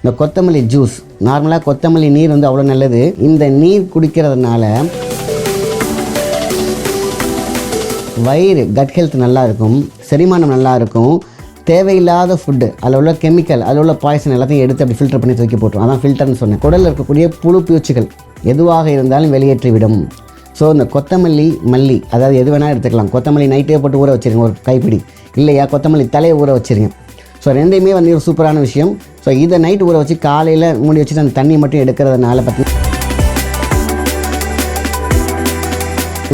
இந்த கொத்தமல்லி ஜூஸ், நார்மலாக கொத்தமல்லி நீர் வந்து அவ்வளோ நல்லது. இந்த நீர் குடிக்கிறதுனால வயிறு கட் ஹெல்த் நல்லா இருக்கும், செரிமானம் நல்லா இருக்கும். தேவையில்லாத ஃபுட்டு, அதில் உள்ள கெமிக்கல், அதில் உள்ள பாய்சன் எல்லாத்தையும் எடுத்து அப்படி ஃபில்டர் பண்ணி தூக்கி போட்டுரும். அதான் ஃபில்டர்னு சொன்னேன். குடலில் இருக்கக்கூடிய புழு பூச்சிகள் எதுவாக இருந்தாலும் வெளியேற்றிவிடும். ஸோ இந்த கொத்தமல்லி மல்லி, அதாவது எது வேணால் எடுத்துக்கலாம். கொத்தமல்லி நைட்டே போட்டு ஊற வச்சுருங்க ஒரு கைப்பிடி, இல்லையா கொத்தமல்லி தலையை ஊற வச்சுருங்க. ஸோ ரெண்டையுமே வந்து ஒரு சூப்பரான விஷயம். ஸோ இதை நைட் ஊற வச்சு காலையில் மூடி வச்சுட்டு அந்த தண்ணி மட்டும் எடுக்கிறதுனால பார்த்தீங்கன்னா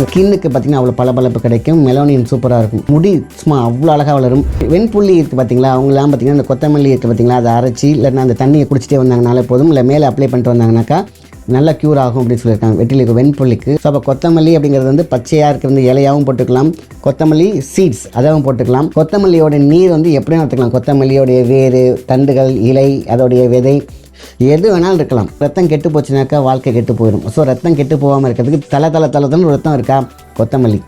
ஸ்கின்னுக்கு பார்த்தீங்கன்னா அவ்வளோ பளபளப்பு கிடைக்கும். மெலோனின் சூப்பராக இருக்கும். முடி சும்மா அவ்வளோ அழகாக வளரும். வெண்புள்ளி இருக்குது பார்த்தீங்களா, அவங்களாம் பார்த்தீங்கன்னா இந்த கொத்தமல்லி இருக்குது பார்த்தீங்களா, அதை அரைச்சி இல்லைன்னா அந்த தண்ணியை குடிச்சிட்டே வந்தாங்கனாலே போதும், இல்லை மேலே அப்ளை பண்ணிட்டு வந்தாங்கனாக்கா நல்லா க்யூர் ஆகும் அப்படின்னு சொல்லியிருக்காங்க வெட்டிலுக்கு, வெண்புள்ளிக்கு. ஸோ அப்போ கொத்தமல்லி அப்படிங்கிறது வந்து பச்சையாக இருக்கிற இலையாகவும் போட்டுக்கலாம், கொத்தமல்லி சீட்ஸ் அதாகவும் போட்டுக்கலாம். கொத்தமல்லியோட நீர் வந்து எப்படியும் எடுத்துக்கலாம். கொத்தமல்லியோடைய வேறு, தண்டுகள், இலை, அதோடைய விதை எது வேணாலும் இருக்கலாம். ரத்தம் கெட்டு போச்சுனாக்கா வாழ்க்கை கெட்டு போயிடும். ஸோ ரத்தம் கெட்டு போகாமல் இருக்கிறதுக்கு தலை ரத்தம் இருக்கா கொத்தமல்லி.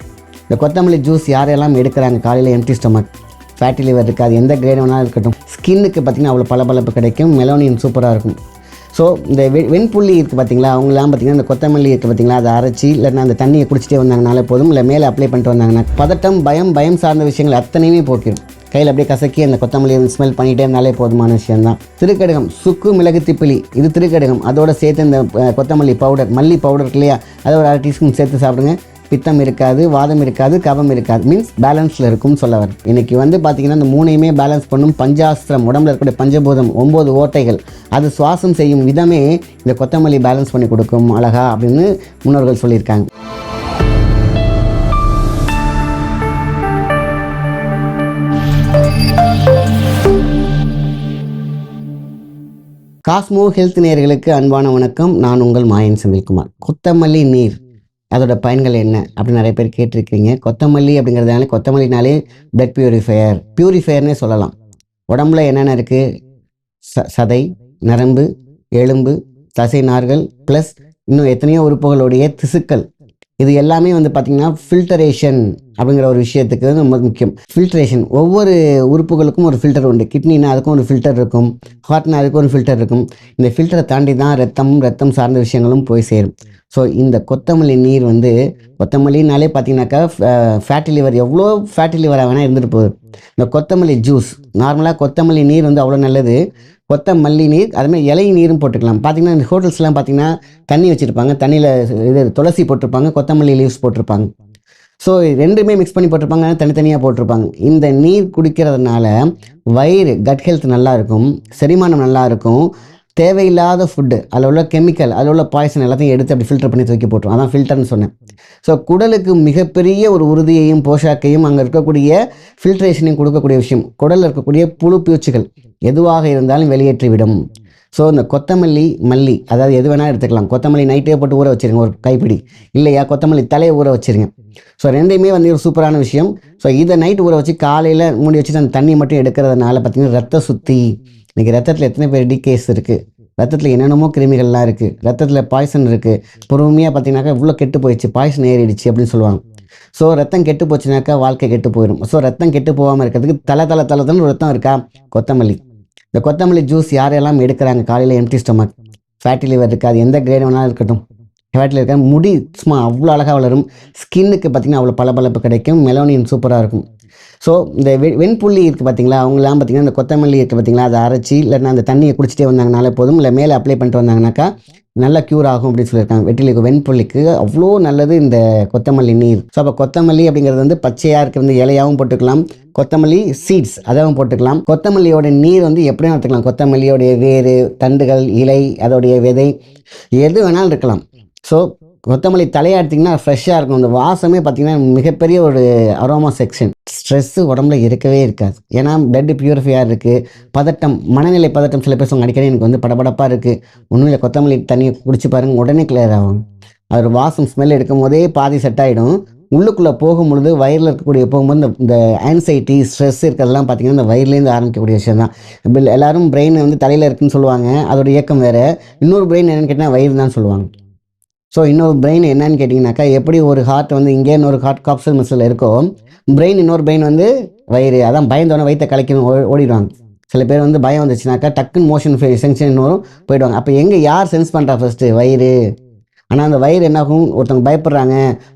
இந்த கொத்தமல்லி ஜூஸ் யாரெல்லாம் எடுக்கிறாங்க காலையில் எம்டி ஸ்டொமக், ஃபேட்டி லிவர் இருக்காது, எந்த கிரேட் வேணாலும் இருக்கட்டும், ஸ்கின்னுக்கு பார்த்திங்கன்னா அவ்வளோ பளபளப்பு கிடைக்கும். மெலோனின் சூப்பராக இருக்கும். ஸோ இந்த வெண்புள்ளி இருக்குது பார்த்தீங்களா, அவங்களாம் பார்த்திங்கன்னா இந்த கொத்தமல்லி இருக்குது பார்த்தீங்களா, அதை அரைச்சி இல்லைன்னா அந்த தண்ணியை குடிச்சிட்டே வந்தாங்கனாலே போதும், இல்லை மேலே அப்ளை பண்ணிட்டு வந்தாங்கன்னா பதட்டம், பயம் சார்ந்த விஷயங்கள் அத்தனையுமே போக்கிடும். கையில் அப்படியே கசக்கி அந்த கொத்தமல்லியை ஸ்மெல் பண்ணிகிட்டே இருந்தாலே போதுமான விஷயம்தான். திருக்கடுகம், சுக்கு, மிளகு, திப்பிலி, இது திருக்கடுகம். அதோட சேர்த்து இந்த கொத்தமல்லி பவுடர், மல்லி பவுடர் இல்லையா, அதை ஒரு 1/2 டீஸ்பூன் சேர்த்து சாப்பிடுங்க. பித்தம் இருக்காது, வாதம் இருக்காது, கபம் இருக்காது, மீன்ஸ் பேலன்ஸில் இருக்கும்னு சொல்ல வரும். இன்றைக்கி வந்து பார்த்திங்கன்னா இந்த மூணையுமே பேலன்ஸ் பண்ணும் பஞ்சாஸ்திரம், உடம்புல இருக்கக்கூடிய பஞ்சபூதம், 9 ஓட்டைகள், அது சுவாசம் செய்யும் விதமே இந்த கொத்தமல்லி பேலன்ஸ் பண்ணி கொடுக்கும் அழகா அப்படின்னு முன்னோர்கள் சொல்லியிருக்காங்க. காஸ்மோ ஹெல்த் நேயர்களுக்கு அன்பான வணக்கம். நான் உங்கள் மாயன் செந்தில்குமார். கொத்தமல்லி நீர், அதோட பயன்கள் என்ன அப்படின்னு நிறைய பேர் கேட்டிருக்கீங்க. கொத்தமல்லி அப்படிங்கிறதுனால, கொத்தமல்லினாலே பிளட் பியூரிஃபையர்னே சொல்லலாம். உடம்புல என்னென்ன இருக்குது, சதை, நரம்பு, எலும்பு, தசை நார்கள், ப்ளஸ் இன்னும் எத்தனையோ உறுப்புகளுடைய திசுக்கள், இது எல்லாமே வந்து பார்த்திங்கன்னா ஃபில்டரேஷன் அப்படிங்கிற ஒரு விஷயத்துக்கு வந்து ரொம்ப முக்கியம். ஃபில்ட்ரேஷன், ஒவ்வொரு உறுப்புகளுக்கும் ஒரு ஃபில்டர் உண்டு. கிட்னினா அதுக்கும் ஒரு ஃபில்டர் இருக்கும், ஹார்ட்னா அதுக்கும் ஒரு ஃபில்டர் இருக்கும். இந்த ஃபில்டரை தாண்டி தான் ரத்தம் சார்ந்த விஷயங்களும் போய் சேரும். ஸோ இந்த கொத்தமல்லி நீர் வந்து, கொத்தமல்லினாலே பார்த்தீங்கன்னாக்கா ஃபேட்டி லிவர், எவ்வளோ ஃபேட்டி லிவராக வேணால் இருந்துட்டு போகுது. இந்த கொத்தமல்லி ஜூஸ், நார்மலாக கொத்தமல்லி நீர் வந்து அவ்வளோ நல்லது. கொத்தமல்லி நீர், அதுமாதிரி இலை நீரும் போட்டுக்கலாம். பார்த்திங்கன்னா இந்த ஹோட்டல்ஸ்லாம் பார்த்திங்கன்னா தண்ணி வச்சுருப்பாங்க, தண்ணியில் இது துளசி போட்டிருப்பாங்க, கொத்தமல்லி லீவ்ஸ் போட்டிருப்பாங்க. ஸோ ரெண்டுமே மிக்ஸ் பண்ணி போட்டிருப்பாங்க, தனித்தனியாக போட்டிருப்பாங்க. இந்த நீர் குடிக்கிறதுனால வயிறு கட் ஹெல்த் நல்லா இருக்கும், செரிமானம் நல்லா இருக்கும். தேவையில்லாத ஃபுட்டு, அதில் உள்ள கெமிக்கல், அதில் உள்ள பாய்சன் எல்லாத்தையும் எடுத்து அப்படி ஃபில்டர் பண்ணி தூக்கி போட்டுரும். அதான் ஃபில்டர்னு சொன்னேன். ஸோ குடலுக்கு மிகப்பெரிய ஒரு உறுதியையும் போஷாக்கையும் அங்கே இருக்கக்கூடிய ஃபில்ட்ரேஷனையும் கொடுக்கக்கூடிய விஷயம். குடலில் இருக்கக்கூடிய புழு பூச்சிகள் எதுவாக இருந்தாலும் வெளியேற்றிவிடும். ஸோ இந்த கொத்தமல்லி மல்லி, அதாவது எது வேணால் எடுத்துக்கலாம். கொத்தமல்லி நைட்டே போட்டு ஊற வச்சுருங்க ஒரு கைப்பிடி, இல்லையா கொத்தமல்லி தலையை ஊற வச்சுருங்க. ஸோ ரெண்டையுமே வந்து ஒரு சூப்பரான விஷயம். ஸோ இதை நைட் ஊற வச்சு காலையில் மூடி வச்சுட்டு அந்த தண்ணி மட்டும் எடுக்கிறதுனால பார்த்திங்கன்னா ரத்த சுத்தி. இன்றைக்கி ரத்தத்தில் எத்தனை பேர் டிகேஸ் இருக்குது, ரத்தத்தில் என்னென்னமோ கிருமிகள்லாம் இருக்குது, ரத்தத்தில் பாய்சன் இருக்குது. பொறுமையாக பார்த்தீங்கன்னாக்கா இவ்வளோ கெட்டு போயிடுச்சு, பாய்சன் ஏறிடுச்சு அப்படின்னு சொல்லுவாங்க. ஸோ ரத்தம் கெட்டு போச்சுனாக்கா வாழ்க்கை கெட்டு போயிடும். ஸோ ரத்தம் கெட்டு போகாமல் இருக்கிறதுக்கு தலை ரத்தம் இருக்கா கொத்தமல்லி. இந்த கொத்தமல்லி ஜூஸ் யாரெல்லாம் எடுக்கிறாங்க காலையில் எம்டி ஸ்டொமக், ஃபேட்டி லிவர் இருக்காது, எந்த கிரேட் வேணாலும் இருக்கட்டும், ஃபேட்டில் இருக்க முடி சும்மா அவ்வளோ அழகாக வளரும். ஸ்கின்னுக்கு பார்த்திங்கன்னா அவ்வளோ பளபளப்பு கிடைக்கும். மெலோனின் சூப்பராக இருக்கும். ஸோ இந்த வெண்புள்ளி இருக்குது பார்த்தீங்களா, அவங்களாம் பார்த்திங்கன்னா இந்த கொத்தமல்லி இருக்குது பார்த்தீங்களா, அதை அரைச்சி இல்லைன்னா அந்த தண்ணியை குடிச்சிட்டே வந்தாங்கனாலே போதும், இல்லை மேலே அப்ளை பண்ணிட்டு வந்தாங்கனாக்கா நல்லா க்யூர் ஆகும் அப்படின்னு சொல்லியிருக்காங்க வெட்டிலுக்கு, வெண்புள்ளிக்கு அவ்வளோ நல்லது இந்த கொத்தமல்லி நீர். ஸோ அப்போ கொத்தமல்லி அப்படிங்கிறது வந்து பச்சையாக இருக்கிற இலையாகவும் போட்டுக்கலாம், கொத்தமல்லி சீட்ஸ் அதாகவும் போட்டுக்கலாம். கொத்தமல்லியோட நீர் வந்து எப்படியும் எடுத்துக்கலாம். கொத்தமல்லியோடைய வேறு, தண்டுகள், இலை, அதோடைய விதை எது வேணாலும் இருக்கலாம். ஸோ கொத்தமல்லி தலையை எடுத்திங்கன்னா ஃப்ரெஷ்ஷாக இருக்கும். அந்த வாசமே பார்த்திங்கன்னா மிகப்பெரிய ஒரு அரோமா செக்ஷன். ஸ்ட்ரெஸ்ஸு உடம்புல இருக்கவே இருக்காது. ஏன்னா பிளட் பியூரிஃபையாக இருக்குது. பதட்டம், மனநிலை பதட்டம், சில பேர் அடிக்கடி எனக்கு வந்து படபடப்பாக இருக்குது, ஒன்றும் இல்லை கொத்தமல்லி தண்ணியை குடிச்சு பாருங்கள், உடனே கிளியர் ஆகும். அது வாசம் ஸ்மெல் எடுக்கும் போதே பாதி செட் ஆகிடும். உள்ளுக்குள்ளே போகும்பொழுது வயிறில் இருக்கக்கூடிய போகும்போது இந்த ஆன்சைட்டி, ஸ்ட்ரெஸ் இருக்கிறதெல்லாம் பார்த்திங்கன்னா இந்த வயிறுலேருந்து ஆரம்பிக்கக்கூடிய விஷயம் தான். எல்லோரும் பிரெயின் வந்து தலையில் இருக்குதுன்னு சொல்லுவாங்க, அதோட இயக்கம் வேறு. இன்னொரு பிரெயின் என்னென்னு கேட்டால் வயிறு தான் சொல்லுவாங்க. ஸோ இன்னொரு பிரெயின் என்னன்னு கேட்டிங்கனாக்கா, எப்படி ஒரு ஹார்ட் வந்து இங்கே இன்னொரு ஹார்ட் காப்சல் மசில் இருக்கோ, இன்னொரு பிரெயின் வந்து வயிறு. அதான் பயந்தோடனே வயிற்றை கலைக்கணும் ஓடிடுவாங்க. சில பேர் வந்து பயம் வந்துச்சுனாக்கா டக்குன்னு மோஷன் சென்சேஷன் வரும், போயிடுவாங்க. அப்போ எங்கே யார் சென்ஸ் பண்ணுறா ஃபஸ்ட்டு? வயிறு. ஆனால் அந்த வயிறு என்னாகும், ஒருத்தவங்க பயப்படுறாங்க,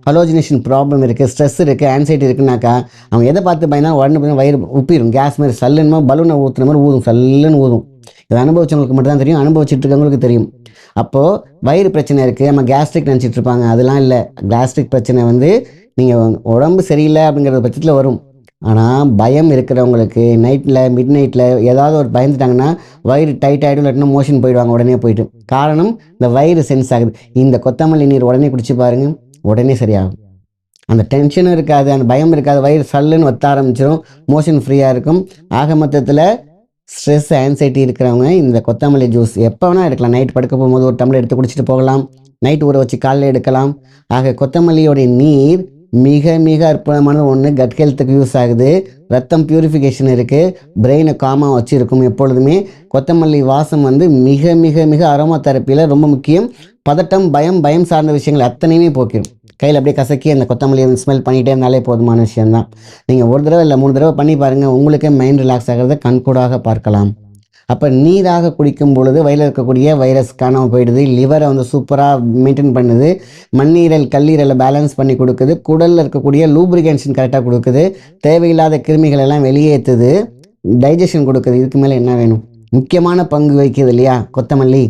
ஹலோஜினேஷன் ப்ராப்ளம் இருக்குது, ஸ்ட்ரெஸ் இருக்குது, ஆன்சைட்டி இருக்குனாக்கா அவங்க எதை பார்த்து பயந்தா உடனே போய் வயிறு உப்பிடும், கேஸ் மாதிரி சல்லுன்னு பலூனை ஊற்றுற மாதிரி ஊதும், சல்லுன்னு ஊதும். இதை அனுபவிச்சவங்களுக்கு மட்டும் தான் தெரியும், அனுபவிச்சுட்டு இருக்கவங்களுக்கு தெரியும். அப்போது வயிறு பிரச்சனை இருக்குது, நம்ம கேஸ்ட்ரிக் நினச்சிட்டு இருப்பாங்க. அதெல்லாம் இல்லை. கேஸ்ட்ரிக் பிரச்சனை வந்து நீங்கள் உடம்பு சரியில்லை அப்படிங்கிற பட்சத்தில் வரும். ஆனால் பயம் இருக்கிறவங்களுக்கு நைட்டில் மிட் நைட்டில் ஏதாவது ஒரு பயந்துட்டாங்கன்னா வயிறு டைட் ஆகிடும், இல்லாட்டினா மோஷன் போயிடுவாங்க உடனே போயிட்டு. காரணம் இந்த வயிறு சென்ஸ் ஆகுது. இந்த கொத்தமல்லி நீர் உடனே குடிச்சு பாருங்கள், உடனே சரியாகும். அந்த டென்ஷனும் இருக்காது, அந்த பயம் இருக்காது, வயிறு சல்லுன்னு வத்த ஆரம்பிச்சிடும், மோஷன் ஃப்ரீயாக இருக்கும். ஆக மொத்தத்தில் ஸ்ட்ரெஸ் ஆன்சைட்டி இருக்கிறவங்க இந்த கொத்தமல்லி ஜூஸ் எப்போ வேணால் எடுக்கலாம். நைட் படுக்க போகும்போது ஒரு டம்ளர் எடுத்து குடிச்சிட்டு போகலாம், நைட் ஊற வச்சு காலையில் எடுக்கலாம். ஆக கொத்தமல்லியோடைய நீர் மிக மிக அற்புதமான ஒன்று. கட் ஹெல்த்துக்கு யூஸ் ஆகுது, ரத்தம் பியூரிஃபிகேஷன் இருக்குது, பிரெயினை காமாக வச்சுருக்கும். எப்பொழுதுமே கொத்தமல்லி வாசம் வந்து மிக மிக மிக அரோமா தெரப்பியில் ரொம்ப முக்கியம். பதட்டம், பயம் சார்ந்த விஷயங்கள் அத்தனையுமே போக்கிடும். கையில் அப்படியே கசக்கி அந்த கொத்தமல்லியை ஸ்மெல் பண்ணிகிட்டே இருந்தாலே போதுமான விஷயந்தான். நீங்கள் ஒரு தடவை இல்லை 3 தடவை பண்ணி பாருங்கள், உங்களுக்கே மைண்ட் ரிலாக்ஸ் ஆகிறத கண்கூடாக பார்க்கலாம். அப்போ நீராக குடிக்கும் பொழுது வயிறில் இருக்கக்கூடிய வைரஸ் காணாமல் போயிடுது, லிவரை வந்து சூப்பராக மெயின்டைன் பண்ணுது, மண்ணீரல் கல்லீரலை பேலன்ஸ் பண்ணி கொடுக்குது, குடலில் இருக்கக்கூடிய லூப்ரிகேஷன் கரெக்டாக கொடுக்குது, தேவையில்லாத கிருமிகள் எல்லாம் வெளியேற்றுது, டைஜஷன் கொடுக்குது. இதுக்கு மேலே என்ன வேணும்? முக்கியமான பங்கு வகிக்குது இல்லையா கொத்தமல்லி.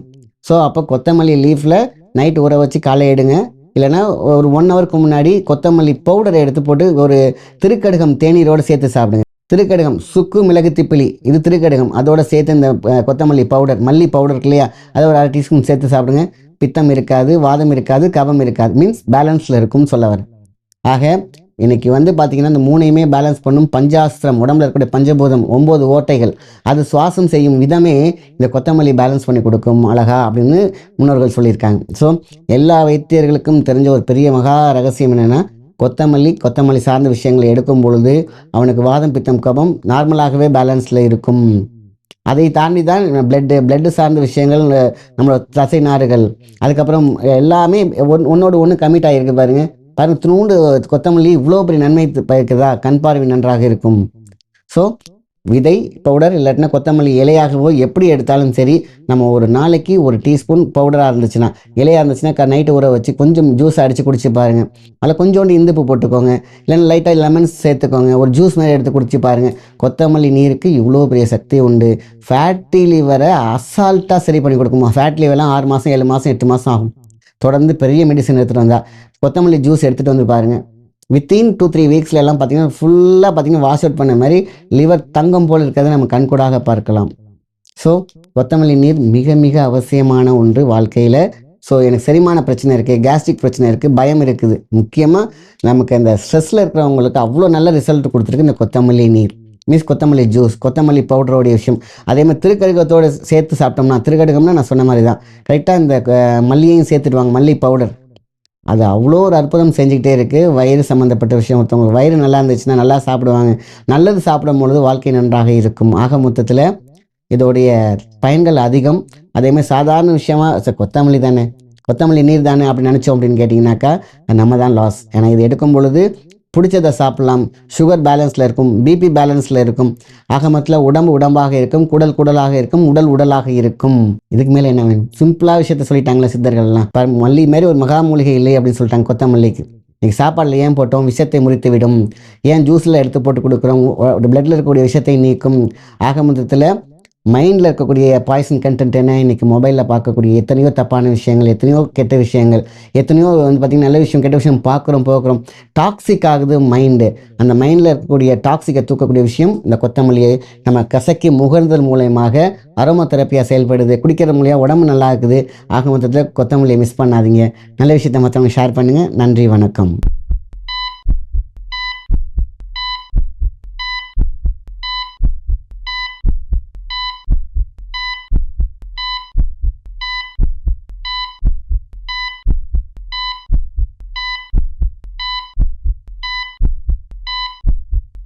ஸோ அப்போ கொத்தமல்லி லீஃபில் நைட் ஊற வச்சு காலை எடுங்க, இல்லைனா ஒரு 1 ஹவருக்கு முன்னாடி கொத்தமல்லி பவுடரை எடுத்து போட்டு ஒரு திருக்கடுகம் தேநீரோடு சேர்த்து சாப்பிடுங்க. திருக்கடுகம், சுக்கு, மிளகு, திப்பிலி, இது திருக்கடுகம், அதோடு சேர்த்து இந்த கொத்தமல்லி பவுடர், மல்லி பவுடர் இருக்கு இல்லையா, அதை ஒரு 1/2 டீஸ்பூன் சேர்த்து சாப்பிடுங்க. பித்தம் இருக்காது, வாதம் இருக்காது, கபம் இருக்காது, மீன்ஸ் பேலன்ஸில் இருக்கும்னு சொல்ல வரேன். ஆக இன்றைக்கி வந்து பார்த்திங்கன்னா இந்த 3ஐயுமே பேலன்ஸ் பண்ணும் பஞ்சாஸ்திரம், உடம்புல இருக்கக்கூடிய பஞ்சபூதம், 9 ஓட்டைகள், அது சுவாசம் செய்யும் விதமே இந்த கொத்தமல்லி பேலன்ஸ் பண்ணி கொடுக்கும் அழகா அப்படின்னு முன்னோர்கள் சொல்லியிருக்காங்க. ஸோ எல்லா வைத்தியர்களுக்கும் தெரிஞ்ச ஒரு பெரிய மகா ரகசியம் என்னென்னா, கொத்தமல்லி சார்ந்த விஷயங்களை எடுக்கும் பொழுது அவனுக்கு வாதம், பித்தம், கபம் நார்மலாகவே பேலன்ஸில் இருக்கும். அதை தாண்டி தான் பிளட்டு சார்ந்த விஷயங்கள், நம்மளோட தசை நாறுகள், அதுக்கப்புறம் எல்லாமே ஒன்றோடு ஒன்று கமிட் ஆகிருக்கு. பாருங்கள் துணூண்டு கொத்தமல்லி இவ்வளோ பெரிய நன்மை பயக்குதா, கண் பார்வை நன்றாக இருக்கும். ஸோ விதை பவுடர் இல்லாட்டினா கொத்தமல்லி இலையாகவோ எப்படி எடுத்தாலும் சரி, நம்ம ஒரு நாளைக்கு 1 டீஸ்பூன் பவுடராக இருந்துச்சுன்னா, இலையாக இருந்துச்சுன்னா நைட்டு ஊற வச்சு கொஞ்சம் ஜூஸ் அடித்து குடிச்சு பாருங்கள். அதில் கொஞ்சோண்டு இந்துப்பு போட்டுக்கோங்க, இல்லைன்னா லைட்டாக லெமன்ஸ் சேர்த்துக்கோங்க, ஒரு ஜூஸ் மாதிரி எடுத்து குடிச்சு பாருங்கள். கொத்தமல்லி நீருக்கு இவ்வளோ பெரிய சக்தி உண்டு. ஃபேட்டி லிவரை அசால்ட்டாக சரி பண்ணி கொடுக்குமா. ஃபேட் லிவரெலாம் 6 மாதம் 7 மாதம் 8 மாதம் ஆகும். தொடர்ந்து பெரிய மெடிசன் எடுத்துகிட்டு வந்தால் கொத்தமல்லி ஜூஸ் எடுத்துகிட்டு வந்து பாருங்கள். வித்தின் 2-3 வீக்ஸில் எல்லாம் பார்த்திங்கன்னா ஃபுல்லாக பார்த்திங்கன்னா வாஷ் அவுட் பண்ண மாதிரி லிவர் தங்கம் போல் இருக்கிறத நம்ம கண்கூடாக பார்க்கலாம். ஸோ கொத்தமல்லி நீர் மிக மிக அவசியமான ஒன்று வாழ்க்கையில். ஸோ எனக்கு செரிமான பிரச்சனை இருக்குது, கேஸ்ட்ரிக் பிரச்சனை இருக்குது, பயம் இருக்குது, முக்கியமாக நமக்கு அந்த ஸ்ட்ரெஸ்ஸில் இருக்கிறவங்களுக்கு அவ்வளோ நல்ல ரிசல்ட் கொடுத்துருக்கு இந்த கொத்தமல்லி நீர், மீன்ஸ் கொத்தமல்லி ஜூஸ், கொத்தமல்லி பவுடரோடைய விஷயம். அதே மாதிரி திருக்கடுகத்தோடு சேர்த்து சாப்பிட்டோம்னா, திருக்கடுகம்னா நான் சொன்ன மாதிரி தான் கரெக்டாக இந்த மல்லியையும் சேர்த்துடுவாங்க, மல்லி பவுடர், அது அவ்வளோ ஒரு அற்புதம் செஞ்சுக்கிட்டே இருக்குது. வயிறு சம்மந்தப்பட்ட விஷயம், ஒருத்தவங்க வயிறு நல்லா இருந்துச்சுன்னா நல்லா சாப்பிடுவாங்க, நல்லது சாப்பிடும் பொழுது வாழ்க்கை நன்றாக இருக்கும். ஆக மொத்தத்தில் இதோடைய பயன்கள் அதிகம். அதேமாதிரி சாதாரண விஷயமா கொத்தமல்லி தானே, கொத்தமல்லி நீர் தானே அப்படி நினச்சோம் அப்படின்னு கேட்டிங்கனாக்கா நம்ம தான் லாஸ். ஏன்னா இது எடுக்கும் பொழுது பிடிச்சதை சாப்பிட்லாம், சுகர் பேலன்ஸில் இருக்கும், பிபி பேலன்ஸில் இருக்கும், ஆக மொத்தத்தில் உடம்பாக இருக்கும், குடலாக இருக்கும், உடலாக இருக்கும். இதுக்கு மேலே என்ன வேணும்? சிம்பிளாக விஷயத்த சொல்லிட்டாங்களே சித்தர்கள்லாம். மல்லி மாரி ஒரு மகா மூலிகை இல்லை அப்படின்னு சொல்லிட்டாங்க கொத்தமல்லிக்கு. இன்றைக்கி சாப்பாடில் ஏன் போட்டோம்? விஷத்தை முறித்து விடும். ஏன் ஜூஸில் எடுத்து போட்டு கொடுக்குறோம்? பிளட்டில் இருக்கக்கூடிய விஷத்தை நீக்கும். ஆக மொத்தத்தில் மைண்டில் இருக்கக்கூடிய பாய்சன் கண்டென்ட் என்ன? இன்றைக்கி மொபைலில் பார்க்கக்கூடிய எத்தனையோ தப்பான விஷயங்கள், எத்தனையோ கெட்ட விஷயங்கள், எத்தனையோ வந்து பார்த்திங்கன்னா நல்ல விஷயம் கெட்ட விஷயம் போக்குறோம், டாக்ஸிக் ஆகுது மைண்டு. அந்த மைண்டில் இருக்கக்கூடிய டாக்ஸிக்கை தூக்கக்கூடிய விஷயம் இந்த கொத்தமல்லியை நம்ம கசக்கி முகர்ந்தல் மூலயமாக அரோமா தெரப்பியாக செயல்படுது. குடிக்கிற மூலியம் உடம்பு நல்லா இருக்குது. ஆக மொத்தத்தில் கொத்தமல்லியை மிஸ் பண்ணாதீங்க. நல்ல விஷயத்தை மற்றவங்க ஷேர் பண்ணுங்கள். நன்றி, வணக்கம்.